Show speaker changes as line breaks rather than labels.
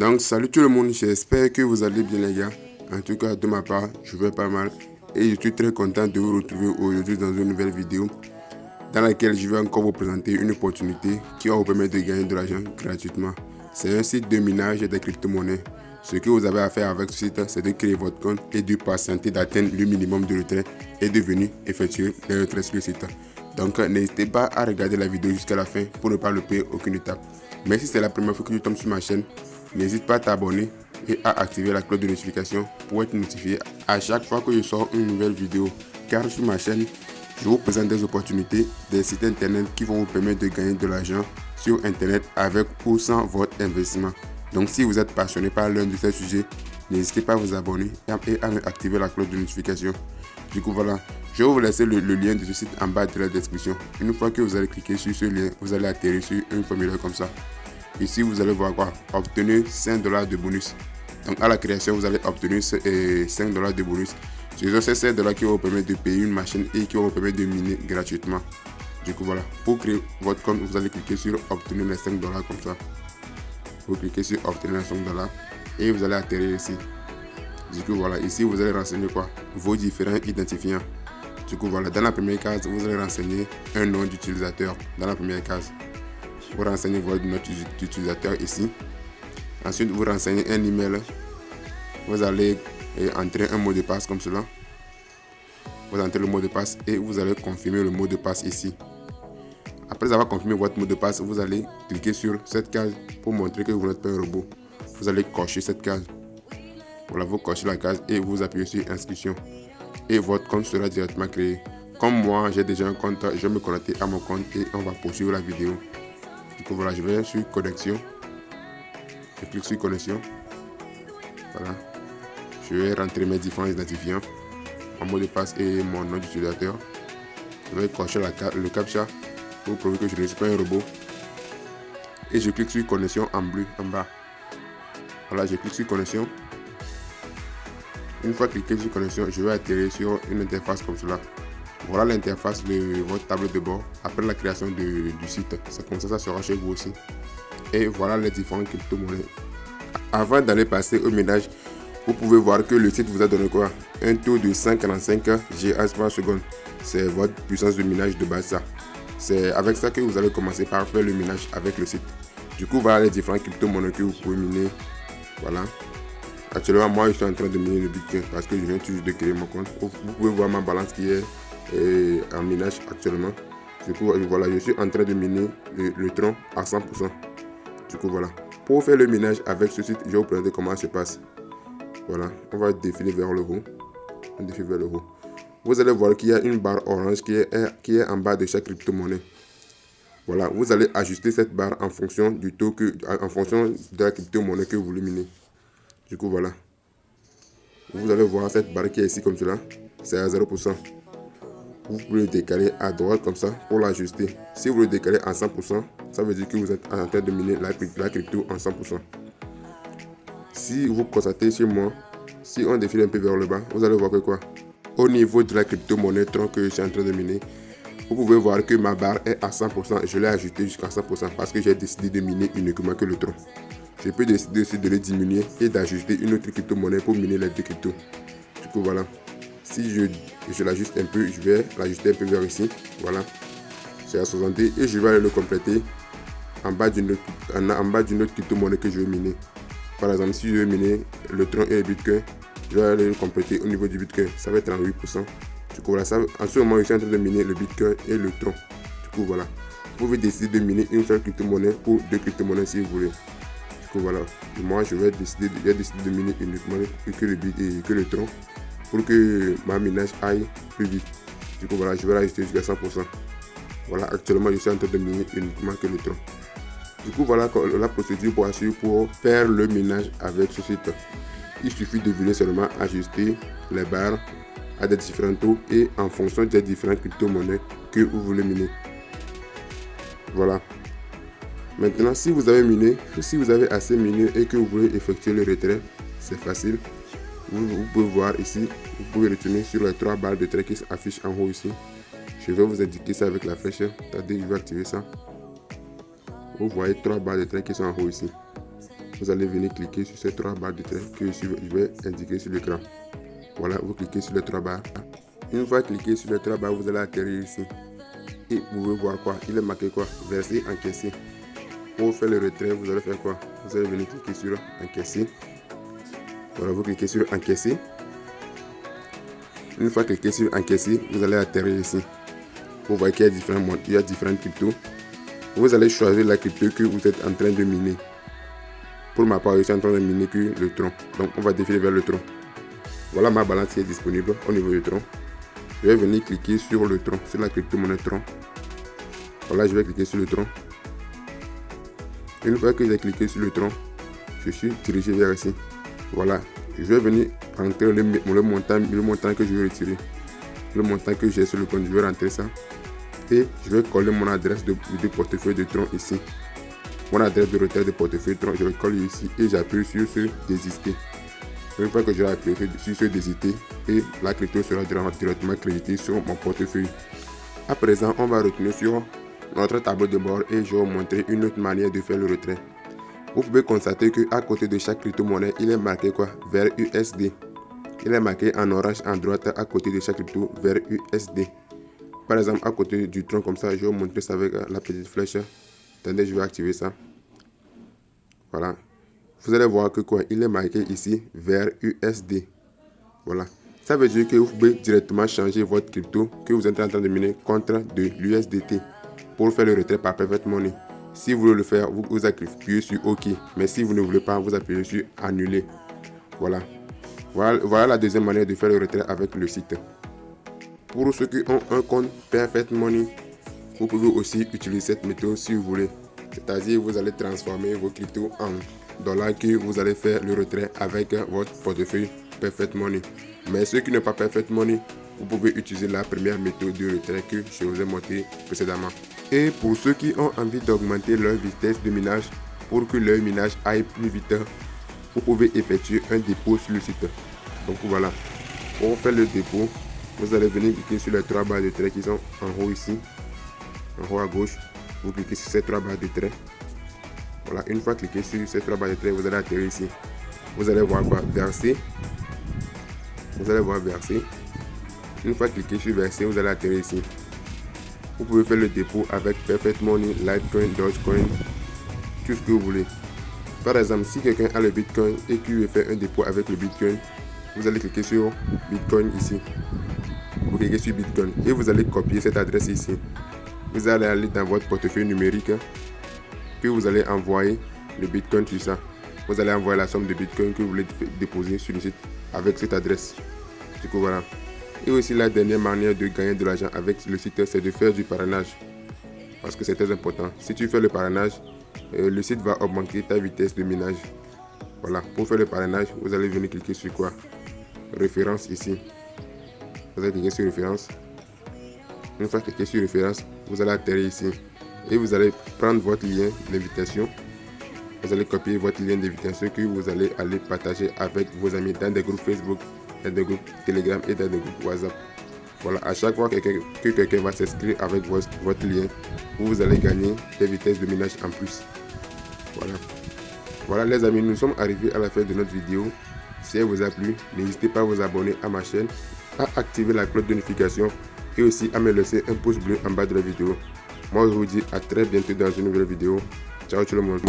Donc salut tout le monde, j'espère que vous allez bien les gars. En tout cas de ma part, je vais pas mal. Et je suis très content de vous retrouver aujourd'hui dans une nouvelle vidéo dans laquelle je vais encore vous présenter une opportunité qui va vous permettre de gagner de l'argent gratuitement. C'est un site de minage des crypto-monnaies. Ce que vous avez à faire avec ce site, c'est de créer votre compte et de patienter d'atteindre le minimum de retrait et de venir effectuer les retraits sur le site. Donc n'hésitez pas à regarder la vidéo jusqu'à la fin pour ne pas louper aucune étape. Mais si c'est la première fois que tu tombes sur ma chaîne, n'hésite pas à t'abonner et à activer la cloche de notification pour être notifié à chaque fois que je sors une nouvelle vidéo. Car sur ma chaîne, je vous présente des opportunités, des sites internet qui vont vous permettre de gagner de l'argent sur internet avec ou sans votre investissement. Donc si vous êtes passionné par l'un de ces sujets, n'hésitez pas à vous abonner et à activer la cloche de notification. Du coup voilà, je vais vous laisser le lien de ce site en bas de la description. Une fois que vous allez cliquer sur ce lien, vous allez atterrir sur un formulaire comme ça. Ici, vous allez voir quoi? Obtenir 5 $ de bonus. Donc, à la création, vous allez obtenir 5 $ de bonus. C'est ces 5 $ qui vont vous permettre de payer une machine et qui vont vous permettre de miner gratuitement. Du coup, voilà. Pour créer votre compte, vous allez cliquer sur obtenir les 5 $ comme ça. Vous cliquez sur obtenir les 5 $ et vous allez atterrir ici. Du coup, voilà. Ici, vous allez renseigner quoi? Vos différents identifiants. Du coup, voilà. Dans la première case, vous allez renseigner un nom d'utilisateur. Dans la première case. Vous renseignez votre nom d'utilisateur ici. Ensuite, vous renseignez un email. Vous allez entrer un mot de passe comme cela. Vous entrez le mot de passe et vous allez confirmer le mot de passe ici. Après avoir confirmé votre mot de passe, vous allez cliquer sur cette case pour montrer que vous n'êtes pas un robot. Vous allez cocher cette case. Voilà, vous cochez la case et vous appuyez sur inscription. Et votre compte sera directement créé. Comme moi, j'ai déjà un compte, je vais me connecter à mon compte et on va poursuivre la vidéo. Du coup, voilà, je vais sur connexion. Je clique sur connexion. Voilà. Je vais rentrer mes différents identifiants. Mon mot de passe et mon nom d'utilisateur. Je vais cocher le captcha pour prouver que je ne suis pas un robot. Et je clique sur connexion en bleu en bas. Voilà, je clique sur connexion. Une fois cliqué sur connexion, je vais atterrir sur une interface comme cela. Voilà l'interface de votre tableau de bord après la création du site. C'est comme ça sera chez vous aussi. Et voilà les différentes crypto-monnaies. Avant d'aller passer au minage, vous pouvez voir que le site vous a donné quoi? Un taux de 145 GH par seconde. C'est votre puissance de minage de base ça. C'est avec ça que vous allez commencer par faire le minage avec le site. Du coup, voilà les différentes crypto-monnaies que vous pouvez miner. Voilà. Actuellement, moi, je suis en train de miner le Bitcoin parce que je viens toujours de créer mon compte. Vous pouvez voir ma balance qui est en minage actuellement. Du coup, voilà, je suis en train de miner le tronc à 100%. Du coup, voilà. Pour faire le minage avec ce site, je vais vous présenter comment ça se passe. Voilà, on va défiler vers le haut. On défile vers le haut. Vous allez voir qu'il y a une barre orange qui est en bas de chaque crypto-monnaie. Voilà, vous allez ajuster cette barre en fonction du taux en fonction de la crypto-monnaie que vous voulez miner. Du coup, voilà. Vous allez voir cette barre qui est ici comme cela. C'est à 0%. Vous pouvez le décaler à droite comme ça pour l'ajuster. Si vous le décalez à 100%, ça veut dire que vous êtes en train de miner la crypto en 100%. Si vous constatez chez moi, si on défile un peu vers le bas, vous allez voir que quoi? Au niveau de la crypto-monnaie tronc que je suis en train de miner, vous pouvez voir que ma barre est à 100%. Je l'ai ajouté jusqu'à 100% parce que j'ai décidé de miner uniquement que le tronc. Je peux décider aussi de le diminuer et d'ajuster une autre crypto-monnaie pour miner les deux cryptos. Du coup, voilà. Si je l'ajuste un peu, je vais l'ajuster un peu vers ici. Voilà. C'est à 70 et je vais aller le compléter en bas d'une autre crypto-monnaie que je vais miner. Par exemple, si je veux miner le tronc et le Bitcoin, je vais aller le compléter au niveau du Bitcoin. Ça va être 38%. Du coup, voilà. En ce moment, je suis en train de miner le Bitcoin et le tronc. Du coup, voilà. Vous pouvez décider de miner une seule crypto-monnaie ou deux crypto-monnaies si vous voulez. Du coup, voilà. Moi, je vais décider de miner uniquement que le tronc pour que ma minage aille plus vite. Du coup, voilà, je vais l'ajuster jusqu'à 100%. Voilà, actuellement, je suis en train de miner uniquement que le tronc. Du coup, voilà la procédure pour faire le minage avec ce site. Il suffit de venir seulement ajuster les barres à des différents taux et en fonction des différentes crypto-monnaies que vous voulez miner. Voilà. Maintenant, si vous avez assez miné et que vous voulez effectuer le retrait, c'est facile. Vous pouvez voir ici, vous pouvez retourner sur les 3 barres de trait qui s'affichent en haut ici. Je vais vous indiquer ça avec la flèche. Attendez, je vais activer ça. Vous voyez 3 barres de trait qui sont en haut ici. vous allez venir cliquer sur ces 3 barres de trait que je vais indiquer sur l'écran. Voilà, vous cliquez sur les 3 barres. Une fois cliqué sur les 3 barres, vous allez atterrir ici. Et vous pouvez voir quoi? Il est marqué quoi? Verser, encaisser. Pour faire le retrait, vous allez faire quoi? Vous allez venir cliquer sur encaisser. Voilà, vous cliquez sur encaisser. Une fois cliqué sur encaisser, vous allez atterrir ici. Vous voyez qu'il y a différentes cryptos. Vous allez choisir la crypto que vous êtes en train de miner. Pour ma part, je suis en train de miner que le Tron. Donc on va défiler vers le Tron. Voilà ma balance qui est disponible au niveau du Tron. Je vais venir cliquer sur le Tron, sur la crypto-monnaie Tron. Voilà, je vais cliquer sur le Tron. Une fois que j'ai cliqué sur le Tron, je suis dirigé vers ici. Voilà, je vais venir rentrer le montant que je vais retirer. Le montant que j'ai sur le compte, je vais rentrer ça. Et je vais coller mon adresse de portefeuille de Tron ici. Mon adresse de retrait de portefeuille Tron, je le colle ici et j'appuie sur ce désister. Une fois que je vais appuyer sur ce désister, et la crypto sera directement créditée sur mon portefeuille. À présent, on va retourner sur notre tableau de bord et je vais vous montrer une autre manière de faire le retrait. Vous pouvez constater qu'à côté de chaque crypto-monnaie, il est marqué quoi? Vers USD. Il est marqué en orange en droite à côté de chaque crypto vers USD. Par exemple, à côté du Tron comme ça, je vais vous montrer ça avec la petite flèche. Attendez, je vais activer ça. Voilà. Vous allez voir que quoi? Il est marqué ici vers USD. Voilà. Ça veut dire que vous pouvez directement changer votre crypto que vous êtes en train de miner contre de l'USDT pour faire le retrait par Perfect Money. Si vous voulez le faire, vous appuyez sur OK. Mais si vous ne voulez pas, vous appuyez sur Annuler. Voilà. Voilà la deuxième manière de faire le retrait avec le site. Pour ceux qui ont un compte Perfect Money, vous pouvez aussi utiliser cette méthode si vous voulez. C'est-à-dire vous allez transformer vos cryptos en dollars que vous allez faire le retrait avec votre portefeuille Perfect Money. Mais ceux qui n'ont pas Perfect Money, vous pouvez utiliser la première méthode de retrait que je vous ai montré précédemment. Et pour ceux qui ont envie d'augmenter leur vitesse de minage pour que leur minage aille plus vite, vous pouvez effectuer un dépôt sur le site. Donc voilà, pour faire le dépôt, vous allez venir cliquer sur les 3 barres de trait qui sont en haut ici, en haut à gauche. Vous cliquez sur ces 3 barres de trait. Voilà, une fois cliqué sur ces 3 barres de trait, vous allez atterrir ici. Vous allez voir quoi? Verser. Vous allez voir verser. Une fois cliqué sur verser, vous allez atterrir ici. Vous pouvez faire le dépôt avec Perfect Money, Litecoin, Dogecoin, tout ce que vous voulez. Par exemple, si quelqu'un a le Bitcoin et qui veut faire un dépôt avec le Bitcoin, vous allez cliquer sur Bitcoin ici. Vous cliquez sur Bitcoin et vous allez copier cette adresse ici. Vous allez aller dans votre portefeuille numérique, puis vous allez envoyer le Bitcoin sur ça. Vous allez envoyer la somme de Bitcoin que vous voulez déposer sur le site avec cette adresse. Du coup, voilà. Et aussi la dernière manière de gagner de l'argent avec le site, c'est de faire du parrainage. Parce que c'est très important. Si tu fais le parrainage, le site va augmenter ta vitesse de minage. Voilà, pour faire le parrainage, vous allez venir cliquer sur quoi? Référence ici. Vous allez cliquer sur référence. Une fois cliqué sur référence, vous allez atterrir ici. Et vous allez prendre votre lien d'invitation. Vous allez copier votre lien d'invitation que vous allez aller partager avec vos amis dans des groupes Facebook, dans des groupes Telegram et dans des groupes WhatsApp. Voilà, à chaque fois que quelqu'un va s'inscrire avec votre lien, vous allez gagner des vitesses de minage en plus. Voilà. Voilà les amis, nous sommes arrivés à la fin de notre vidéo. Si elle vous a plu, n'hésitez pas à vous abonner à ma chaîne, à activer la cloche de notification et aussi à me laisser un pouce bleu en bas de la vidéo. Moi je vous dis à très bientôt dans une nouvelle vidéo. Ciao tout le monde.